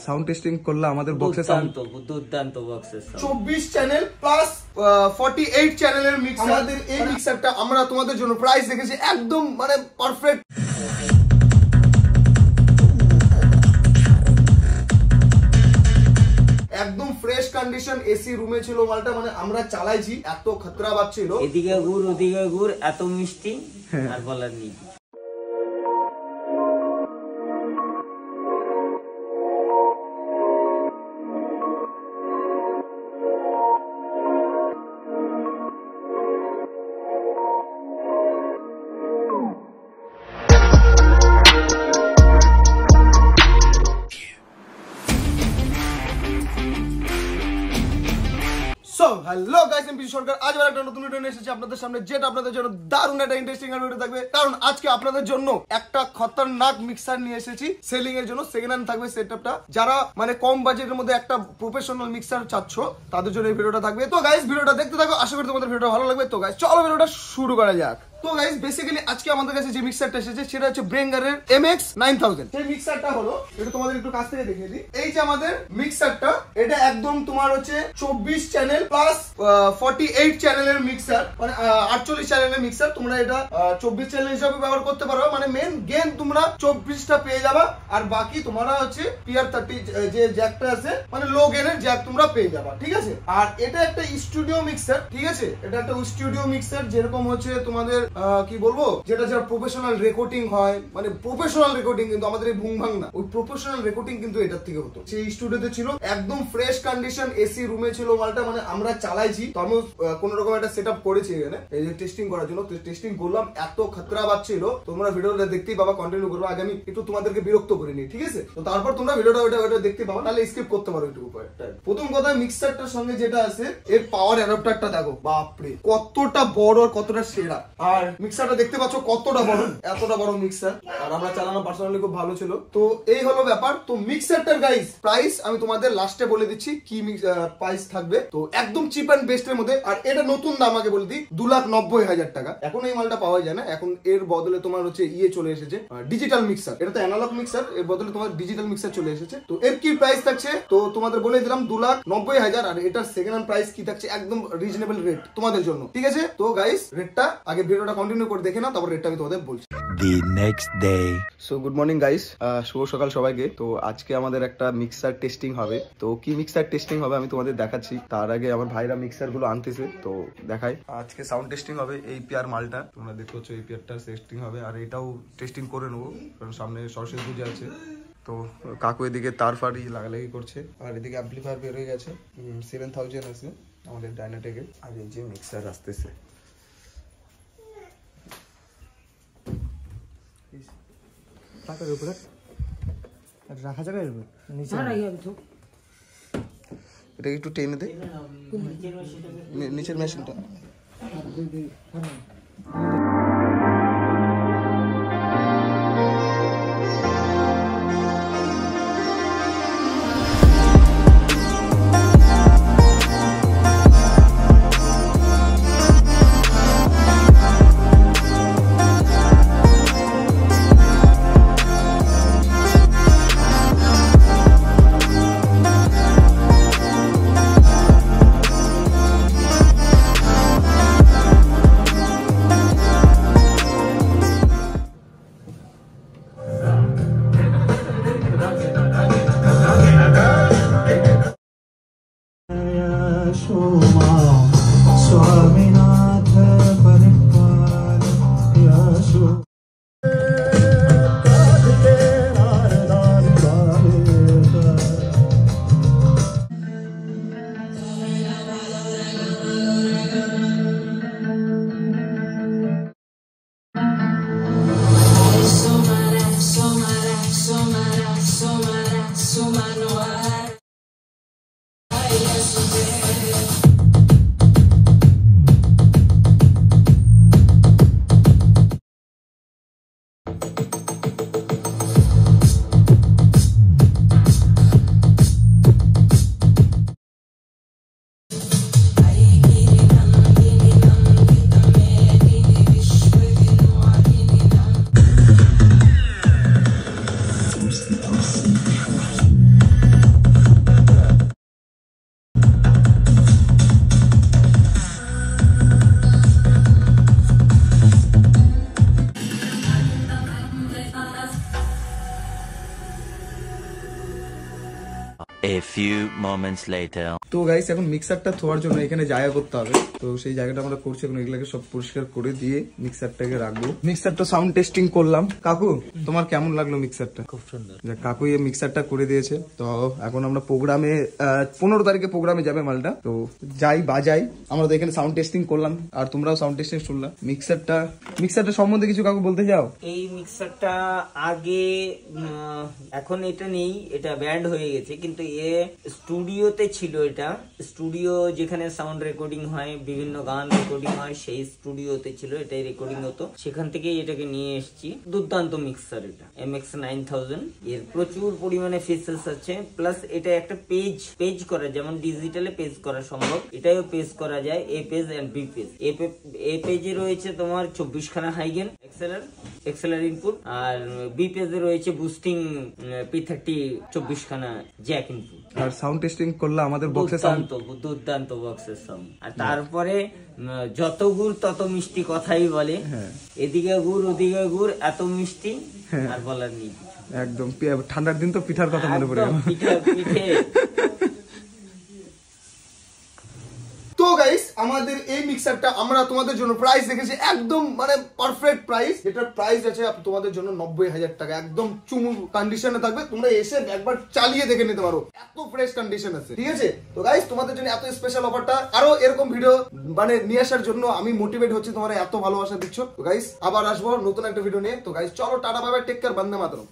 Sound testing করলে আমাদের বক্সের সাউন্ড দুর্দান্ত বক্সের সাউন্ড 24 চ্যানেল প্লাস 48 চ্যানেলের মিক্সার। আমাদের এই মিক্সারটা আমরা তোমাদের জন্য প্রাইস রেখেছি একদম মানে পারফেক্ট। একদম ফ্রেশ কন্ডিশন, এসি রুমে ছিল মালটা, মানে আমরা চালাইছি, এত খতরা বাজছিল, এদিকে গুড় ওদিকে গুড়, এত মিষ্টি আর বলার নেই। হ্যালো গাইস, আমি সরকার আজ আবার একটা নতুন ভিডিও নিয়ে এসেছি আপনাদের সামনে, যেটা আপনাদের জন্য দারুণ একটা ইন্টারেস্টিং ভিডিও থাকবে। কারণ আজকে আপনাদের জন্য একটা খতরনাক মিক্সার নিয়ে এসেছি সেলিং এর জন্য। সেকেন্ড হ্যান্ড থাকবে সেটআপটা, যারা মানে কম বাজেটের মধ্যে একটা প্রফেশনাল মিক্সার চাচ্ছ তাদের জন্য এই ভিডিওটা থাকবে। তো গাইস ভিডিওটা দেখতে থাকো, আশা করি তোমাদের ভিডিওটা ভালো লাগবে। তো গাইস চলো ভিডিওটা শুরু করা যাক। তো গাইস বেসিক্যালি আজকে আমাদের কাছে যে মিক্সারটা এসেছে সেটা হচ্ছে ব্রেঙ্গারের MX 9000। সেই মিক্সারটা হলো, এটা তোমাদের একটু কাছ থেকে দেখিয়ে দিই। এই যে আমাদের মিক্সারটা, এটা একদম তোমার হচ্ছে 24 চ্যানেল প্লাস 48 চ্যানেলের মিক্সার, মানে 48 চ্যানেলের মিক্সার। তোমরা এটা 24 চ্যানেল হিসাবে ব্যবহার করতে পারো, মানে মেন গেন তোমরা 24টা পেয়ে যাবা, আর বাকি তোমরা হচ্ছে PR30 যে জ্যাকটা আছে, মানে লো গেনের জ্যাক তোমরা পেয়ে যাবা, ঠিক আছে। আর এটা একটা স্টুডিও মিক্সার, ঠিক আছে, এটা একটা স্টুডিও মিক্সার, যেরকম হচ্ছে তোমাদের কি বলবো, যেটা যারা প্রফেশনাল রেকর্ডিং হয়, মানে প্রফেশনাল রেকর্ডিং, কিন্তু আমাদের এই ভুং ভাং না, ওই প্রফেশনাল রেকর্ডিং কিন্তু এটার থেকে হতো। সেই স্টুডিওতে ছিল, একদম ফ্রেশ কন্ডিশন, এসি রুমে ছিল মালটা, মানে আমরা চালাইছি। তো আমি কোন রকম একটা সেটআপ করেছি এখানে এই যে টেস্টিং করার জন্য। তো টেস্টিং করলাম, এত খতরা বাজছিল, তোমরা ভিডিওটা দেখতেই পাবা, কন্টিনিউ করবো। আগে আমি একটু তোমাদেরকে বিরক্ত করিনি, ঠিক আছে। তো তারপর তোমরা ভিডিওটা ওটা দেখতে পাবা, তাহলে স্কিপ করতে পারো একটু উপরে। প্রথম কথা, মিক্সারটার সঙ্গে যেটা আছে এর পাওয়ার অ্যাডাপ্টারটা দেখো, বাপরে কতটা বড় আর কতটা সেরা। আর মিক্সারটা দেখতে পাচ্ছ কতটা বড়, এতটা বড় মিক্সার, আর আমরা চালানো পার্সোনালি খুব ভালো ছিল। তো এই হলো ব্যাপার। তো মিক্সারটার গাইস প্রাইস আমি তোমাদের লাস্টে বলে দিচ্ছি কি প্রাইস থাকবে। তো একদম চিপ এন্ড বেস্ট এর মধ্যে। আর এটা নতুন দাম আগে বলে দিই, 2,90,000 টাকা। এখন এই মালটা পাওয়া যায় না, এখন এর বদলে তোমার হচ্ছে চলে এসেছে ডিজিটাল মিক্সার। এটা তো অ্যানালগ মিক্সার, এর বদলে তোমার ডিজিটাল মিক্সার চলে এসেছে। তো এর কি প্রাইস থাকছে তো তোমাদের বলে দিলাম 2,90,000। আর এটার সেকেন্ড হ্যান্ড প্রাইস কি থাকছে একদম রিজনেবল রেট তোমাদের জন্য, ঠিক আছে। তো গাইস রেটটা আগে ভিডিওটা কন্টিনিউ করে দেখে নাও, তারপর রেটটা আমি তোমাদের বলছি। The next day. So good morning guys, শুভ সকাল সবাইকে। তো আজকে আমাদের একটা মিক্সার টেস্টিং হবে। তো কি মিক্সার টেস্টিং হবে আমি তোমাদের দেখাচ্ছি। তার আগে আমার ভাইরা মিক্সার গুলো আনতেছে, তো দেখাই। আজকে সাউন্ড টেস্টিং হবে এই পিয়ার মালটা, তোমরা দেখতে পাচ্ছ এই পিয়ারটা টেস্টিং হবে। আর এটাও টেস্টিং করে নেবো, কারণ সামনে সরস্বতী পূজা আছে। তো কাকু এদিকে তার ফাড়ি লাগালাগি করছে, আর এদিকে অ্যাম্পলিফায়ার বের হয়ে গেছে, 7000 আছে আমাদের ডাইনাটেকের। আর এই যে মিক্সার আসতেছে, রাখা যাবে এটা একটু টেনে দে নিচের মেশিনটা। few moments later. তো গাইস এখন মিক্সারটা ধোয়ার জন্য এখানে জায়গা করতে হবে, তো সেই জায়গাটা আমরা করছি এখন। এগুলাকে সব পরিষ্কার করে দিয়ে মিক্সারটাকে রাখবো। মিক্সারটা সাউন্ড টেস্টিং করলাম। কাকু তোমার কেমন লাগলো মিক্সারটা? খুব সুন্দর। কাকু এই মিক্সারটা করে দিয়েছে। তো এখন আমরা প্রোগ্রামে 15 তারিখে প্রোগ্রামে যাবে মালটা, তো যাই বাজাই। আমরা তো এখানে সাউন্ড টেস্টিং করলাম আর তোমরাও সাউন্ড টেস্টিং শুনলাম। মিক্সারটা সম্বন্ধে কিছু কাকু বলতে যাও? এই মিক্সারটা আগে এখন এটা নেই, এটা ব্যান্ড হয়ে গেছে, কিন্তু এ স্টুডিওতে ছিল। এটা স্টুডিও যেখানে সাউন্ড রেকর্ডিং হয়, বিভিন্ন গান রেকর্ডিং হয়, সেই স্টুডিওতে ছিল, এটাই রেকর্ডিং হতো। সেখান থেকেই এটাকে নিয়ে এসেছি। দুর্দান্ত মিক্সার এটা, MX 9000। এর প্রচুর পরিমাণে ফিচার্স আছে, প্লাস এটা একটা পেজ করা, যেমন ডিজিটালে পেজ করা সম্ভব, এটাও পেজ করা যায়। A page and B page. A পেজে রয়েছে তোমার 24 খানা হাইগেন এক্সেলার ইনপুট, আর বি পেজে রয়েছে বুস্টিং P30 24 খানা জ্যাক ইনপুট। আর সাউন্ড টেস্টিং করলে আমাদের বক্সে দুর্দান্ত বক্সের সাউন্ড। আর তারপরে যত গুড় তত মিষ্টি কথাই বলে। এদিকে গুড় ওদিকে গুড়, এত মিষ্টি আর বলার নেই। একদম ঠান্ডার দিন তো পিঠার কথা মনে পড়ে গেল। পিঠে। তো গাইস আমাদের এই মিক্সারটা আমরা তোমাদের জন্য প্রাইস রেখেছি একদম মানে পারফেক্ট প্রাইস। এটার প্রাইস আছে তোমাদের জন্য 90,000 টাকা। একদম চুমু কন্ডিশনে থাকবে, তোমরা এসে একবার চালিয়ে দেখে নিতে পারো, এত ফ্রেশ কন্ডিশন আছে, ঠিক আছে? তো গাইস তোমাদের জন্য এত স্পেশাল অফারটা, আরো এরকম ভিডিও মানে নিয়ে আসার জন্য আমি মোটিভেট হচ্ছি, তোমরা এত ভালোবাসা দিচ্ছ। তো গাইস আবার আসবো নতুন একটা ভিডিও নিয়ে। তো গাইস চলো tata bye bye, take care, Vande মাতরম।